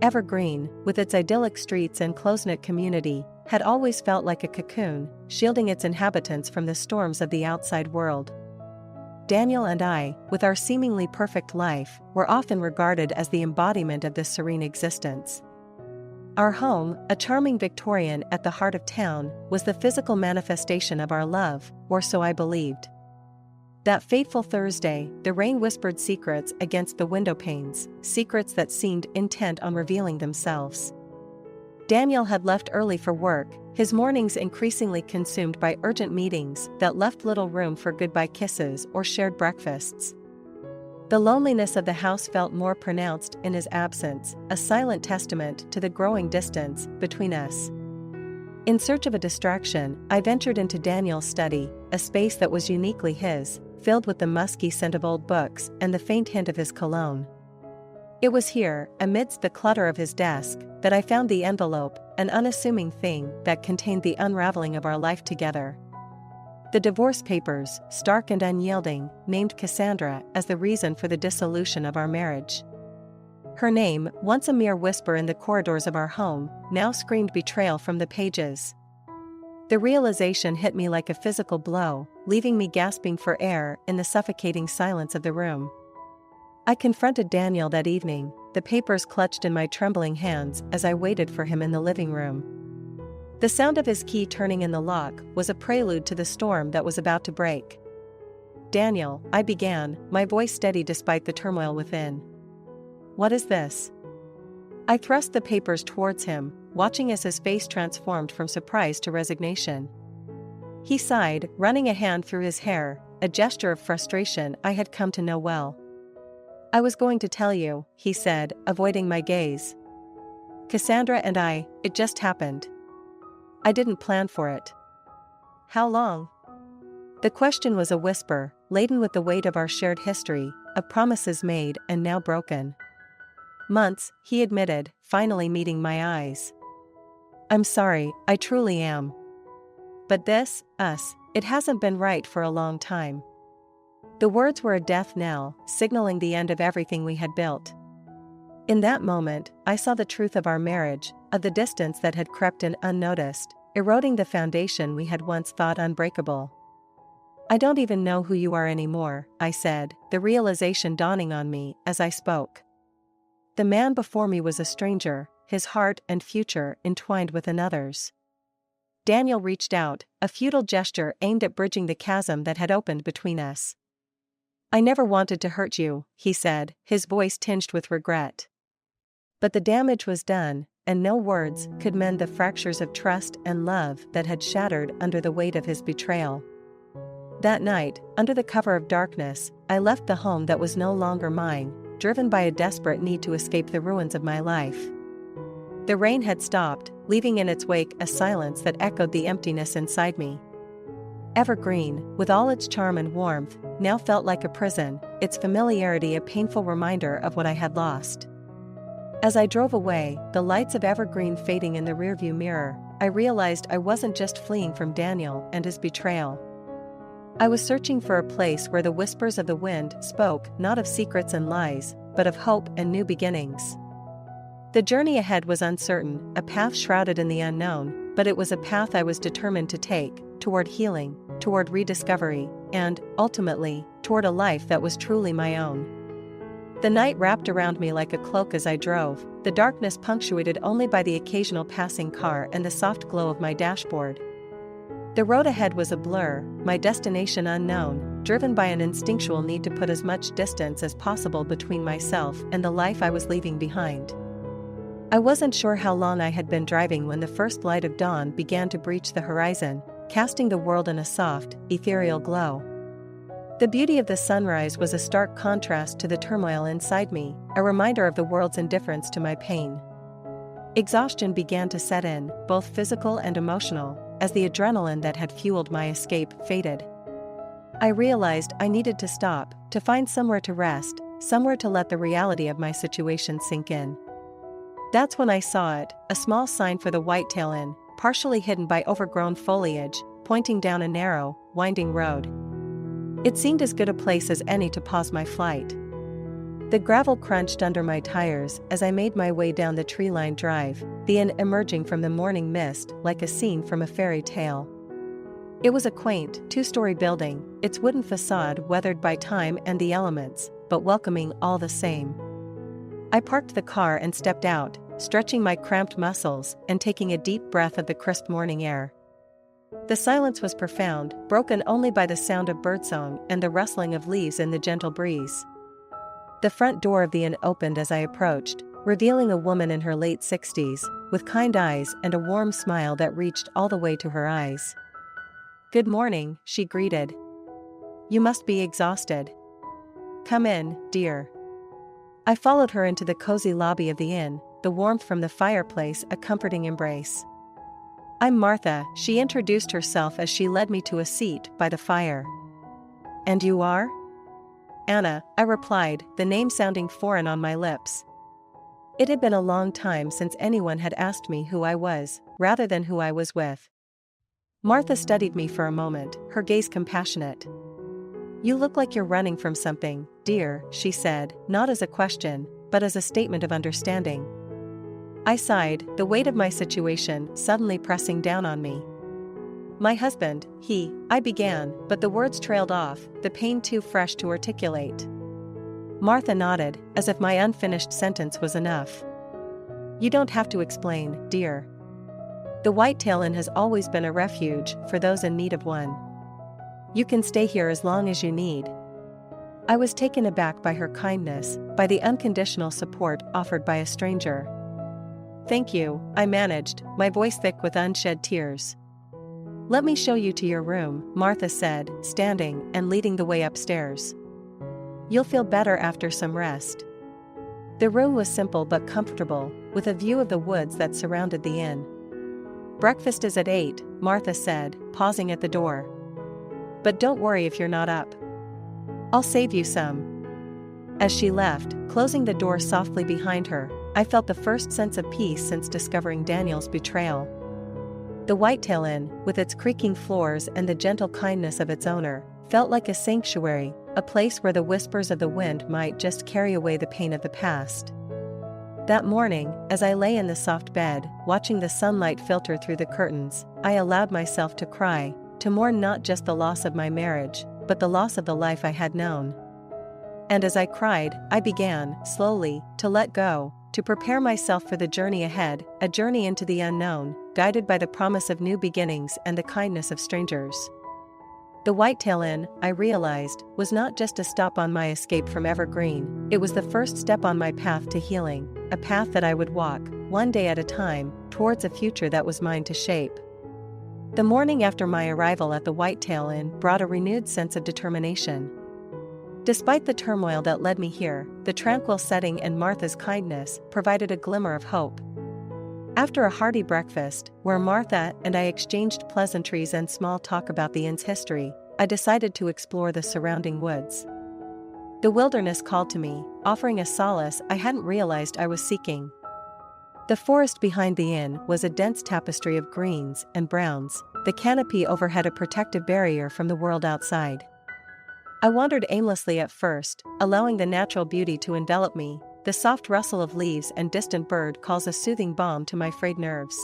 Evergreen, with its idyllic streets and close-knit community, had always felt like a cocoon, shielding its inhabitants from the storms of the outside world. Daniel and I, with our seemingly perfect life, were often regarded as the embodiment of this serene existence. Our home, a charming Victorian at the heart of town, was the physical manifestation of our love, or so I believed. That fateful Thursday, the rain whispered secrets against the window panes, secrets that seemed intent on revealing themselves. Daniel had left early for work, his mornings increasingly consumed by urgent meetings that left little room for goodbye kisses or shared breakfasts. The loneliness of the house felt more pronounced in his absence, a silent testament to the growing distance between us. In search of a distraction, I ventured into Daniel's study, a space that was uniquely his, filled with the musky scent of old books and the faint hint of his cologne. It was here, amidst the clutter of his desk, that I found the envelope, an unassuming thing that contained the unraveling of our life together. The divorce papers, stark and unyielding, named Cassandra as the reason for the dissolution of our marriage. Her name, once a mere whisper in the corridors of our home, now screamed betrayal from the pages. The realization hit me like a physical blow, leaving me gasping for air in the suffocating silence of the room. I confronted Daniel that evening, the papers clutched in my trembling hands as I waited for him in the living room. The sound of his key turning in the lock was a prelude to the storm that was about to break. "Daniel," I began, my voice steady despite the turmoil within. "What is this?" I thrust the papers towards him, watching as his face transformed from surprise to resignation. He sighed, running a hand through his hair, a gesture of frustration I had come to know well. "I was going to tell you," he said, avoiding my gaze. "Cassandra and it just happened. I didn't plan for it." "How long?" The question was a whisper, laden with the weight of our shared history, of promises made and now broken. "Months," he admitted, finally meeting my eyes. "I'm sorry, I truly am. But this, it hasn't been right for a long time." The words were a death knell, signaling the end of everything we had built. In that moment, I saw the truth of our marriage, of the distance that had crept in unnoticed, eroding the foundation we had once thought unbreakable. "I don't even know who you are anymore," I said, the realization dawning on me as I spoke. The man before me was a stranger, his heart and future entwined with another's. Daniel reached out, a futile gesture aimed at bridging the chasm that had opened between us. "I never wanted to hurt you," he said, his voice tinged with regret. But the damage was done, and no words could mend the fractures of trust and love that had shattered under the weight of his betrayal. That night, under the cover of darkness, I left the home that was no longer mine, driven by a desperate need to escape the ruins of my life. The rain had stopped, leaving in its wake a silence that echoed the emptiness inside me. Evergreen, with all its charm and warmth, now felt like a prison, its familiarity a painful reminder of what I had lost. As I drove away, the lights of Evergreen fading in the rearview mirror, I realized I wasn't just fleeing from Daniel and his betrayal. I was searching for a place where the whispers of the wind spoke not of secrets and lies, but of hope and new beginnings. The journey ahead was uncertain, a path shrouded in the unknown, but it was a path I was determined to take, toward healing, toward rediscovery, and, ultimately, toward a life that was truly my own. The night wrapped around me like a cloak as I drove, the darkness punctuated only by the occasional passing car and the soft glow of my dashboard. The road ahead was a blur, my destination unknown, driven by an instinctual need to put as much distance as possible between myself and the life I was leaving behind. I wasn't sure how long I had been driving when the first light of dawn began to breach the horizon, casting the world in a soft, ethereal glow. The beauty of the sunrise was a stark contrast to the turmoil inside me, a reminder of the world's indifference to my pain. Exhaustion began to set in, both physical and emotional, as the adrenaline that had fueled my escape faded. I realized I needed to stop, to find somewhere to rest, somewhere to let the reality of my situation sink in. That's when I saw it, a small sign for the Whitetail Inn, partially hidden by overgrown foliage, pointing down a narrow, winding road. It seemed as good a place as any to pause my flight. The gravel crunched under my tires as I made my way down the tree-lined drive, the inn emerging from the morning mist like a scene from a fairy tale. It was a quaint, two-story building, its wooden facade weathered by time and the elements, but welcoming all the same. I parked the car and stepped out, stretching my cramped muscles and taking a deep breath of the crisp morning air. The silence was profound, broken only by the sound of birdsong and the rustling of leaves in the gentle breeze. The front door of the inn opened as I approached, revealing a woman in her late 60s, with kind eyes and a warm smile that reached all the way to her eyes. "Good morning," she greeted. "You must be exhausted. Come in, dear." I followed her into the cozy lobby of the inn, the warmth from the fireplace a comforting embrace. "I'm Martha," she introduced herself as she led me to a seat by the fire. "And you are?" "Anna," I replied, the name sounding foreign on my lips. It had been a long time since anyone had asked me who I was, rather than who I was with. Martha studied me for a moment, her gaze compassionate. "You look like you're running from something, dear," she said, not as a question, but as a statement of understanding. I sighed, the weight of my situation suddenly pressing down on me. "My husband, I began, but the words trailed off, the pain too fresh to articulate. Martha nodded, as if my unfinished sentence was enough. "You don't have to explain, dear. The Whitetail Inn has always been a refuge for those in need of one. You can stay here as long as you need." I was taken aback by her kindness, by the unconditional support offered by a stranger. "Thank you," I managed, my voice thick with unshed tears. "Let me show you to your room," Martha said, standing and leading the way upstairs. "You'll feel better after some rest." The room was simple but comfortable, with a view of the woods that surrounded the inn. "Breakfast is at 8, Martha said, pausing at the door. "But don't worry if you're not up. I'll save you some." As she left, closing the door softly behind her, I felt the first sense of peace since discovering Daniel's betrayal. The Whitetail Inn, with its creaking floors and the gentle kindness of its owner, felt like a sanctuary, a place where the whispers of the wind might just carry away the pain of the past. That morning, as I lay in the soft bed, watching the sunlight filter through the curtains, I allowed myself to cry, to mourn not just the loss of my marriage, but the loss of the life I had known. And as I cried, I began, slowly, to let go, to prepare myself for the journey ahead, a journey into the unknown, guided by the promise of new beginnings and the kindness of strangers. The Whitetail Inn, I realized, was not just a stop on my escape from Evergreen, it was the first step on my path to healing, a path that I would walk, one day at a time, towards a future that was mine to shape. The morning after my arrival at the Whitetail Inn brought a renewed sense of determination. Despite the turmoil that led me here, the tranquil setting and Martha's kindness provided a glimmer of hope. After a hearty breakfast, where Martha and I exchanged pleasantries and small talk about the inn's history, I decided to explore the surrounding woods. The wilderness called to me, offering a solace I hadn't realized I was seeking. The forest behind the inn was a dense tapestry of greens and browns, the canopy overhead a protective barrier from the world outside. I wandered aimlessly at first, allowing the natural beauty to envelop me. The soft rustle of leaves and distant bird calls a soothing balm to my frayed nerves.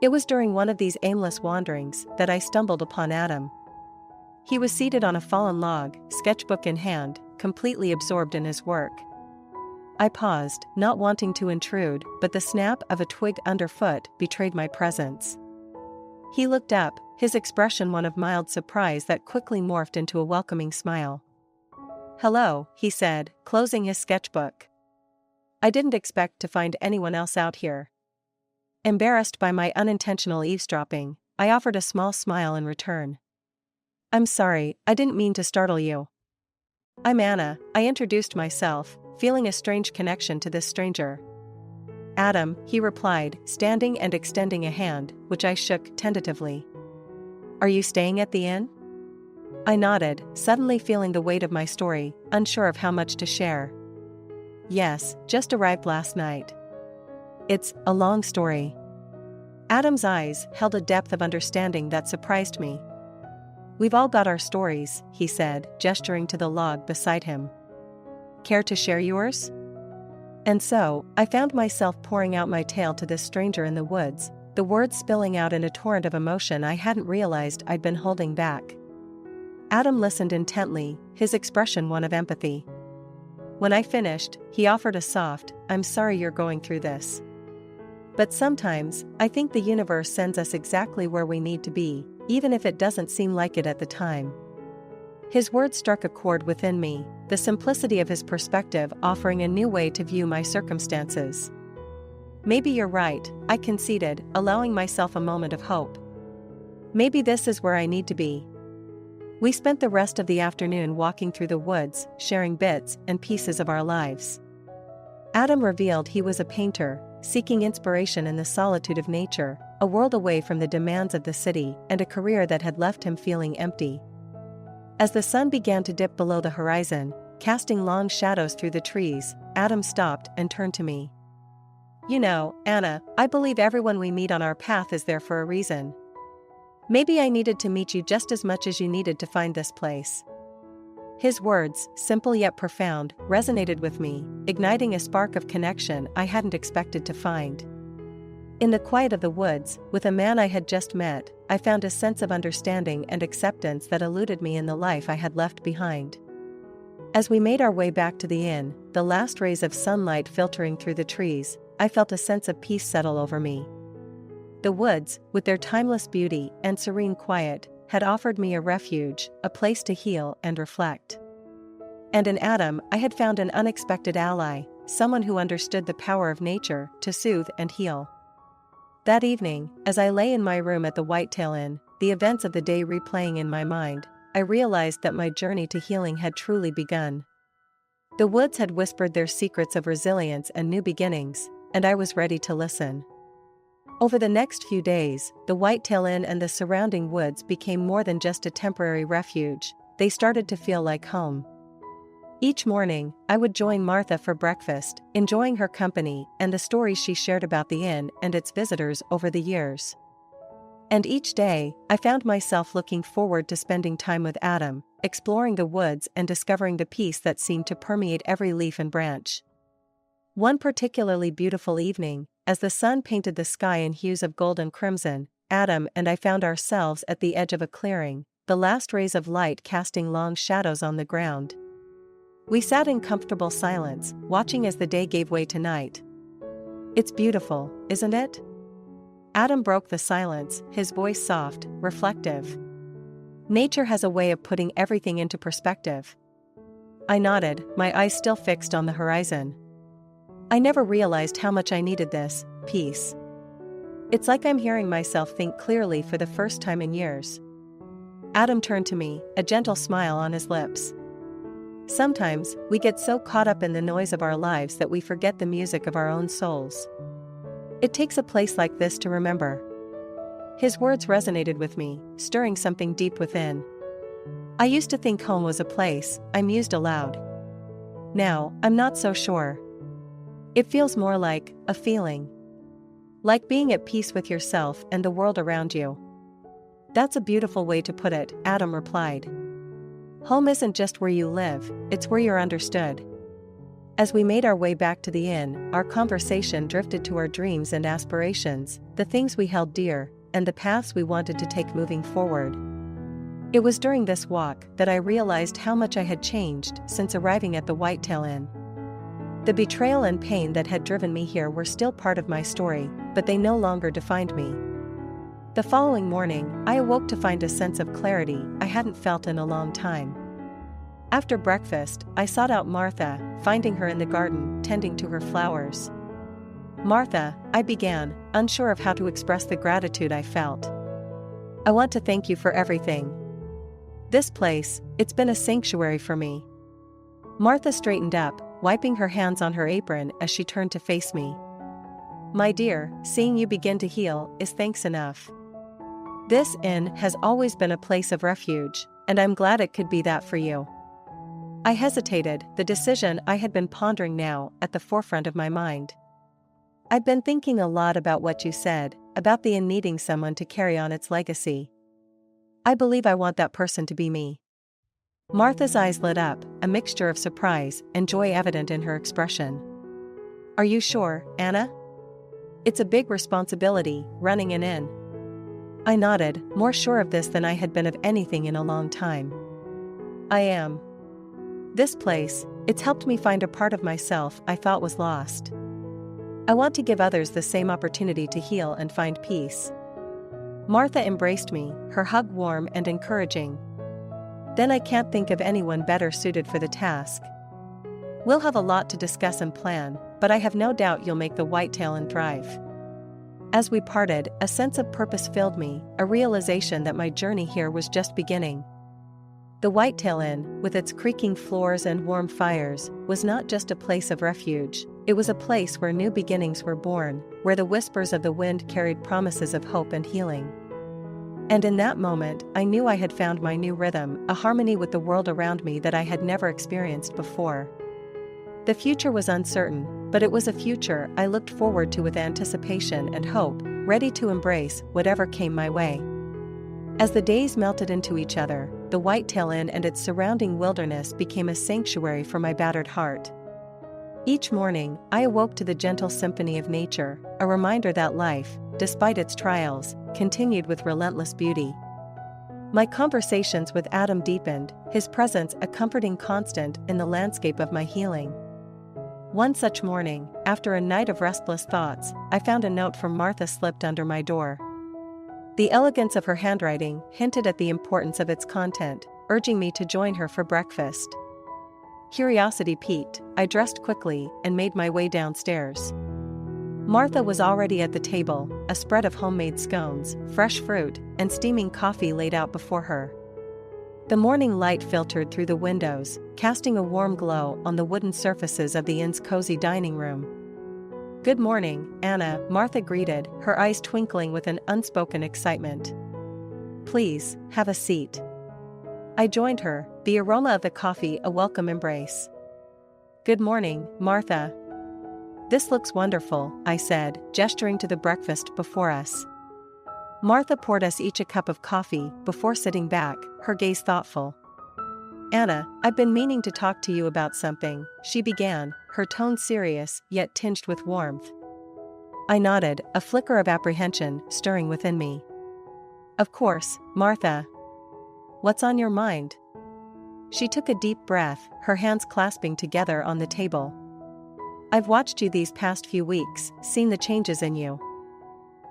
It was during one of these aimless wanderings that I stumbled upon Adam. He was seated on a fallen log, sketchbook in hand, completely absorbed in his work. I paused, not wanting to intrude, but the snap of a twig underfoot betrayed my presence. He looked up, his expression one of mild surprise that quickly morphed into a welcoming smile. "Hello," he said, closing his sketchbook. "I didn't expect to find anyone else out here." Embarrassed by my unintentional eavesdropping, I offered a small smile in return. "I'm sorry, I didn't mean to startle you." "I'm Anna," I introduced myself, feeling a strange connection to this stranger. "Adam," he replied, standing and extending a hand, which I shook tentatively. "Are you staying at the inn?" I nodded, suddenly feeling the weight of my story, unsure of how much to share. "Yes, just arrived last night." "It's a long story." Adam's eyes held a depth of understanding that surprised me. "We've all got our stories," he said, gesturing to the log beside him. Care to share yours? And so, I found myself pouring out my tale to this stranger in the woods, the words spilling out in a torrent of emotion I hadn't realized I'd been holding back. Adam listened intently, his expression one of empathy. When I finished, he offered a soft, "I'm sorry you're going through this. But sometimes, I think the universe sends us exactly where we need to be, even if it doesn't seem like it at the time." His words struck a chord within me, the simplicity of his perspective offering a new way to view my circumstances. "Maybe you're right," I conceded, allowing myself a moment of hope. "Maybe this is where I need to be." We spent the rest of the afternoon walking through the woods, sharing bits and pieces of our lives. Adam revealed he was a painter, seeking inspiration in the solitude of nature, a world away from the demands of the city, and a career that had left him feeling empty. As the sun began to dip below the horizon, casting long shadows through the trees, Adam stopped and turned to me. "You know, Anna, I believe everyone we meet on our path is there for a reason. Maybe I needed to meet you just as much as you needed to find this place." His words, simple yet profound, resonated with me, igniting a spark of connection I hadn't expected to find. In the quiet of the woods, with a man I had just met, I found a sense of understanding and acceptance that eluded me in the life I had left behind. As we made our way back to the inn, the last rays of sunlight filtering through the trees, I felt a sense of peace settle over me. The woods, with their timeless beauty and serene quiet, had offered me a refuge, a place to heal and reflect. And in Adam, I had found an unexpected ally, someone who understood the power of nature to soothe and heal. That evening, as I lay in my room at the Whitetail Inn, the events of the day replaying in my mind, I realized that my journey to healing had truly begun. The woods had whispered their secrets of resilience and new beginnings, and I was ready to listen. Over the next few days, the Whitetail Inn and the surrounding woods became more than just a temporary refuge, they started to feel like home. Each morning, I would join Martha for breakfast, enjoying her company and the stories she shared about the inn and its visitors over the years. And each day, I found myself looking forward to spending time with Adam, exploring the woods and discovering the peace that seemed to permeate every leaf and branch. One particularly beautiful evening, as the sun painted the sky in hues of gold and crimson, Adam and I found ourselves at the edge of a clearing, the last rays of light casting long shadows on the ground. We sat in comfortable silence, watching as the day gave way to night. "It's beautiful, isn't it?" Adam broke the silence, his voice soft, reflective. "Nature has a way of putting everything into perspective." I nodded, my eyes still fixed on the horizon. I never realized how much I needed this peace. It's like I'm hearing myself think clearly for the first time in years. Adam turned to me, a gentle smile on his lips. "Sometimes, we get so caught up in the noise of our lives that we forget the music of our own souls. It takes a place like this to remember." His words resonated with me, stirring something deep within. "I used to think home was a place," I mused aloud. "Now, I'm not so sure. It feels more like a feeling. Like being at peace with yourself and the world around you." "That's a beautiful way to put it," Adam replied. "Home isn't just where you live, it's where you're understood." As we made our way back to the inn, our conversation drifted to our dreams and aspirations, the things we held dear, and the paths we wanted to take moving forward. It was during this walk that I realized how much I had changed since arriving at the Whitetail Inn. The betrayal and pain that had driven me here were still part of my story, but they no longer defined me. The following morning, I awoke to find a sense of clarity I hadn't felt in a long time. After breakfast, I sought out Martha, finding her in the garden, tending to her flowers. "Martha," I began, unsure of how to express the gratitude I felt. "I want to thank you for everything. This place, it's been a sanctuary for me." Martha straightened up, wiping her hands on her apron as she turned to face me. "My dear, seeing you begin to heal is thanks enough. This inn has always been a place of refuge, and I'm glad it could be that for you." I hesitated, the decision I had been pondering now at the forefront of my mind. "I've been thinking a lot about what you said, about the inn needing someone to carry on its legacy. I believe I want that person to be me." Martha's eyes lit up, a mixture of surprise and joy evident in her expression. "Are you sure, Anna? It's a big responsibility, running an inn." I nodded, more sure of this than I had been of anything in a long time. "I am. This place, it's helped me find a part of myself I thought was lost. I want to give others the same opportunity to heal and find peace." Martha embraced me, her hug warm and encouraging. "Then I can't think of anyone better suited for the task. We'll have a lot to discuss and plan, but I have no doubt you'll make the whitetail and thrive." As we parted, a sense of purpose filled me, a realization that my journey here was just beginning. The Whitetail Inn, with its creaking floors and warm fires, was not just a place of refuge, it was a place where new beginnings were born, where the whispers of the wind carried promises of hope and healing. And in that moment, I knew I had found my new rhythm, a harmony with the world around me that I had never experienced before. The future was uncertain, but it was a future I looked forward to with anticipation and hope, ready to embrace whatever came my way. As the days melted into each other, the Whitetail Inn and its surrounding wilderness became a sanctuary for my battered heart. Each morning, I awoke to the gentle symphony of nature, a reminder that life, despite its trials, continued with relentless beauty. My conversations with Adam deepened, his presence a comforting constant in the landscape of my healing. One such morning, after a night of restless thoughts, I found a note from Martha slipped under my door. The elegance of her handwriting hinted at the importance of its content, urging me to join her for breakfast. Curiosity piqued, I dressed quickly and made my way downstairs. Martha was already at the table, a spread of homemade scones, fresh fruit, and steaming coffee laid out before her. The morning light filtered through the windows, casting a warm glow on the wooden surfaces of the inn's cozy dining room. "Good morning, Anna," Martha greeted, her eyes twinkling with an unspoken excitement. "Please, have a seat." I joined her, the aroma of the coffee a welcome embrace. "Good morning, Martha." "This looks wonderful," I said, gesturing to the breakfast before us. Martha poured us each a cup of coffee before sitting back, her gaze thoughtful. "Anna, I've been meaning to talk to you about something," she began, her tone serious yet tinged with warmth. I nodded, a flicker of apprehension stirring within me. "Of course, Martha. What's on your mind?" She took a deep breath, her hands clasping together on the table. "I've watched you these past few weeks, seen the changes in you.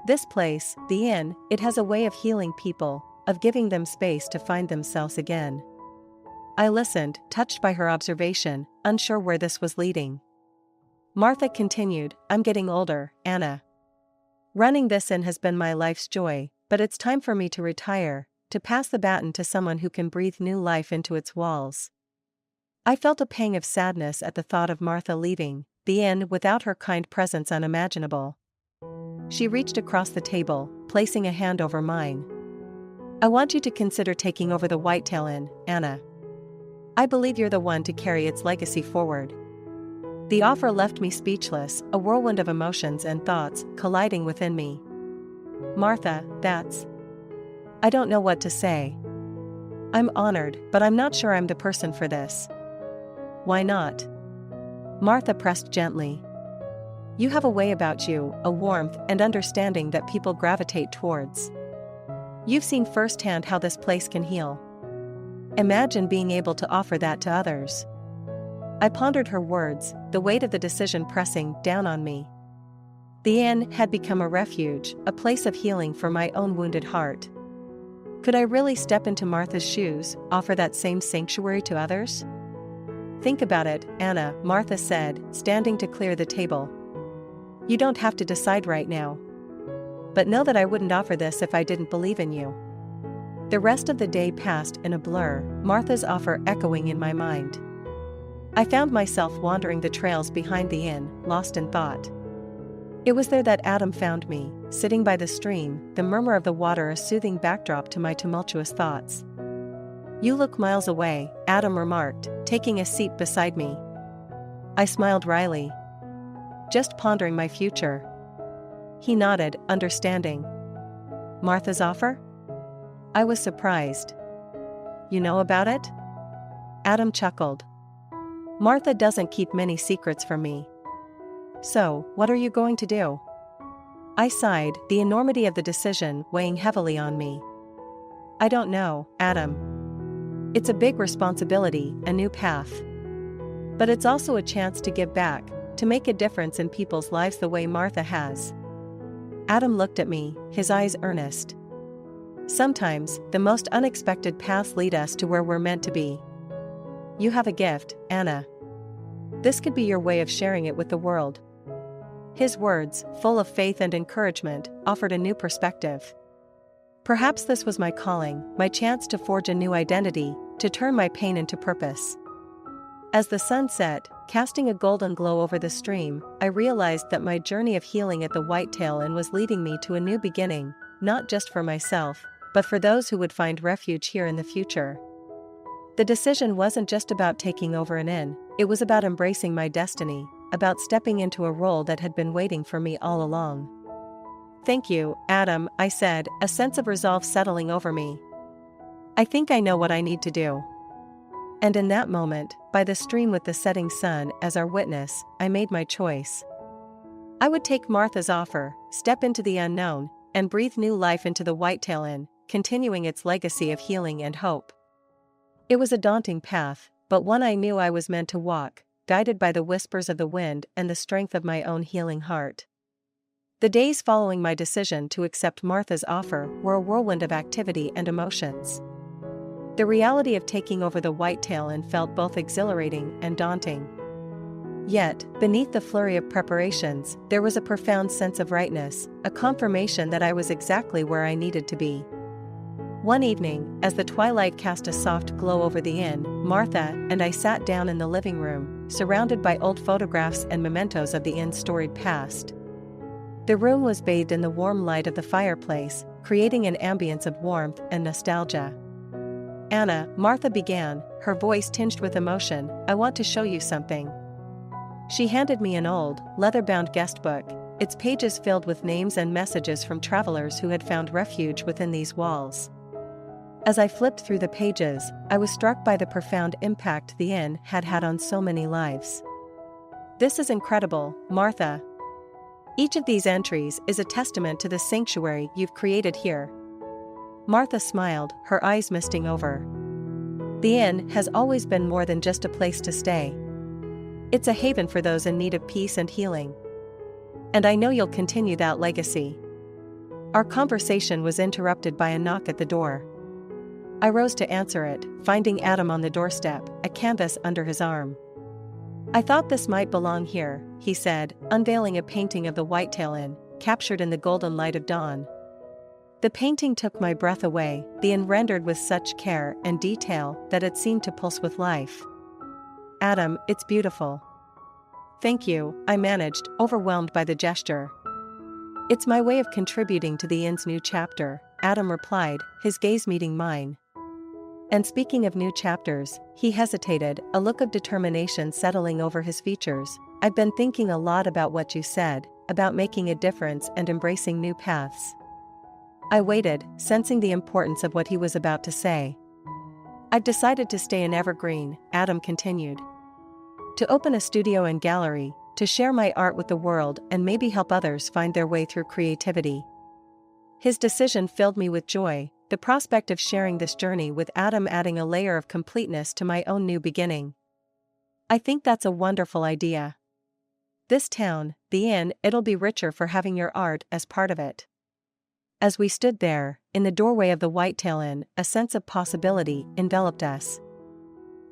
This place, the inn, it has a way of healing people, of giving them space to find themselves again." I listened, touched by her observation, unsure where this was leading. Martha continued, "I'm getting older, Anna. Running this inn has been my life's joy, but it's time for me to retire, to pass the baton to someone who can breathe new life into its walls." I felt a pang of sadness at the thought of Martha leaving the inn without her kind presence unimaginable. She reached across the table, placing a hand over mine. "I want you to consider taking over the Whitetail Inn, Anna. I believe you're the one to carry its legacy forward." The offer left me speechless, a whirlwind of emotions and thoughts colliding within me. "Martha, that's..." I don't know what to say. "I'm honored, but I'm not sure I'm the person for this." "Why not?" Martha pressed gently. "You have a way about you, a warmth and understanding that people gravitate towards. You've seen firsthand how this place can heal. Imagine being able to offer that to others." I pondered her words, the weight of the decision pressing down on me. The inn had become a refuge, a place of healing for my own wounded heart. Could I really step into Martha's shoes, offer that same sanctuary to others? "Think about it, Anna," Martha said, standing to clear the table. "You don't have to decide right now. But know that I wouldn't offer this if I didn't believe in you." The rest of the day passed in a blur, Martha's offer echoing in my mind. I found myself wandering the trails behind the inn, lost in thought. It was there that Adam found me, sitting by the stream, the murmur of the water a soothing backdrop to my tumultuous thoughts. "You look miles away," Adam remarked, taking a seat beside me. I smiled wryly. "Just pondering my future." He nodded, understanding. "Martha's offer?" I was surprised. "You know about it?" Adam chuckled. Martha doesn't keep many secrets from me. So, what are you going to do? I sighed, the enormity of the decision weighing heavily on me. I don't know, Adam. It's a big responsibility, a new path. But it's also a chance to give back, to make a difference in people's lives the way Martha has. Adam looked at me, his eyes earnest. Sometimes, the most unexpected paths lead us to where we're meant to be. You have a gift, Anna. This could be your way of sharing it with the world. His words, full of faith and encouragement, offered a new perspective. Perhaps this was my calling, my chance to forge a new identity, to turn my pain into purpose. As the sun set, casting a golden glow over the stream, I realized that my journey of healing at the Whitetail Inn was leading me to a new beginning, not just for myself, but for those who would find refuge here in the future. The decision wasn't just about taking over an inn, it was about embracing my destiny, about stepping into a role that had been waiting for me all along. Thank you, Adam, I said, a sense of resolve settling over me. I think I know what I need to do. And in that moment, by the stream with the setting sun as our witness, I made my choice. I would take Martha's offer, step into the unknown, and breathe new life into the Whitetail Inn, continuing its legacy of healing and hope. It was a daunting path, but one I knew I was meant to walk, guided by the whispers of the wind and the strength of my own healing heart. The days following my decision to accept Martha's offer were a whirlwind of activity and emotions. The reality of taking over the Whitetail Inn felt both exhilarating and daunting. Yet, beneath the flurry of preparations, there was a profound sense of rightness, a confirmation that I was exactly where I needed to be. One evening, as the twilight cast a soft glow over the inn, Martha and I sat down in the living room, surrounded by old photographs and mementos of the inn's storied past. The room was bathed in the warm light of the fireplace, creating an ambience of warmth and nostalgia. Anna, Martha began, her voice tinged with emotion, I want to show you something. She handed me an old, leather-bound guest book, its pages filled with names and messages from travelers who had found refuge within these walls. As I flipped through the pages, I was struck by the profound impact the inn had had on so many lives. This is incredible, Martha. Each of these entries is a testament to the sanctuary you've created here. Martha smiled, her eyes misting over. The inn has always been more than just a place to stay. It's a haven for those in need of peace and healing. And I know you'll continue that legacy. Our conversation was interrupted by a knock at the door. I rose to answer it, finding Adam on the doorstep, a canvas under his arm. I thought this might belong here, he said, unveiling a painting of the Whitetail Inn, captured in the golden light of dawn. The painting took my breath away, the inn rendered with such care and detail that it seemed to pulse with life. Adam, it's beautiful. Thank you, I managed, overwhelmed by the gesture. It's my way of contributing to the inn's new chapter, Adam replied, his gaze meeting mine. And speaking of new chapters, he hesitated, a look of determination settling over his features. I've been thinking a lot about what you said, about making a difference and embracing new paths. I waited, sensing the importance of what he was about to say. I've decided to stay in Evergreen, Adam continued. To open a studio and gallery, to share my art with the world and maybe help others find their way through creativity. His decision filled me with joy, the prospect of sharing this journey with Adam adding a layer of completeness to my own new beginning. I think that's a wonderful idea. This town, the inn, it'll be richer for having your art as part of it. As we stood there, in the doorway of the Whitetail Inn, a sense of possibility enveloped us.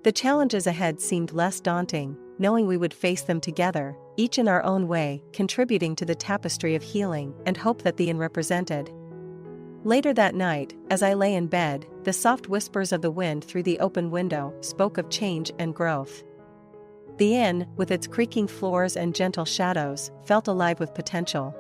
The challenges ahead seemed less daunting, knowing we would face them together, each in our own way, contributing to the tapestry of healing and hope that the inn represented. Later that night, as I lay in bed, the soft whispers of the wind through the open window spoke of change and growth. The inn, with its creaking floors and gentle shadows, felt alive with potential.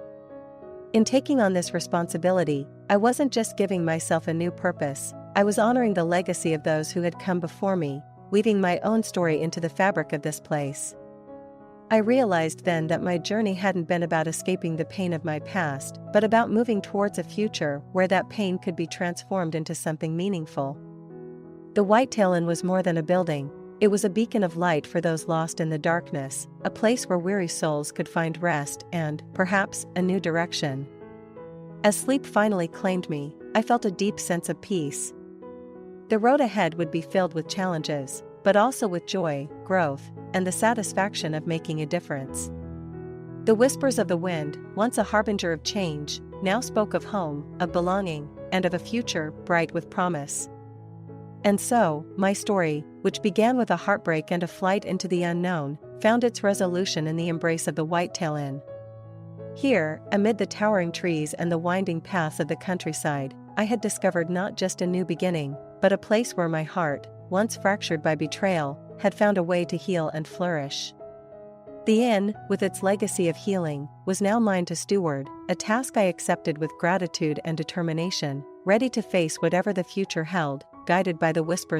In taking on this responsibility, I wasn't just giving myself a new purpose, I was honoring the legacy of those who had come before me, weaving my own story into the fabric of this place. I realized then that my journey hadn't been about escaping the pain of my past, but about moving towards a future where that pain could be transformed into something meaningful. The Whitetail Inn was more than a building, It was a beacon of light for those lost in the darkness, a place where weary souls could find rest and, perhaps, a new direction. As sleep finally claimed me, I felt a deep sense of peace. The road ahead would be filled with challenges, but also with joy, growth, and the satisfaction of making a difference. The whispers of the wind, once a harbinger of change, now spoke of home, of belonging, and of a future bright with promise. And so, my story, which began with a heartbreak and a flight into the unknown, found its resolution in the embrace of the Whitetail Inn. Here, amid the towering trees and the winding paths of the countryside, I had discovered not just a new beginning, but a place where my heart, once fractured by betrayal, had found a way to heal and flourish. The inn, with its legacy of healing, was now mine to steward, a task I accepted with gratitude and determination, ready to face whatever the future held, guided by the whispers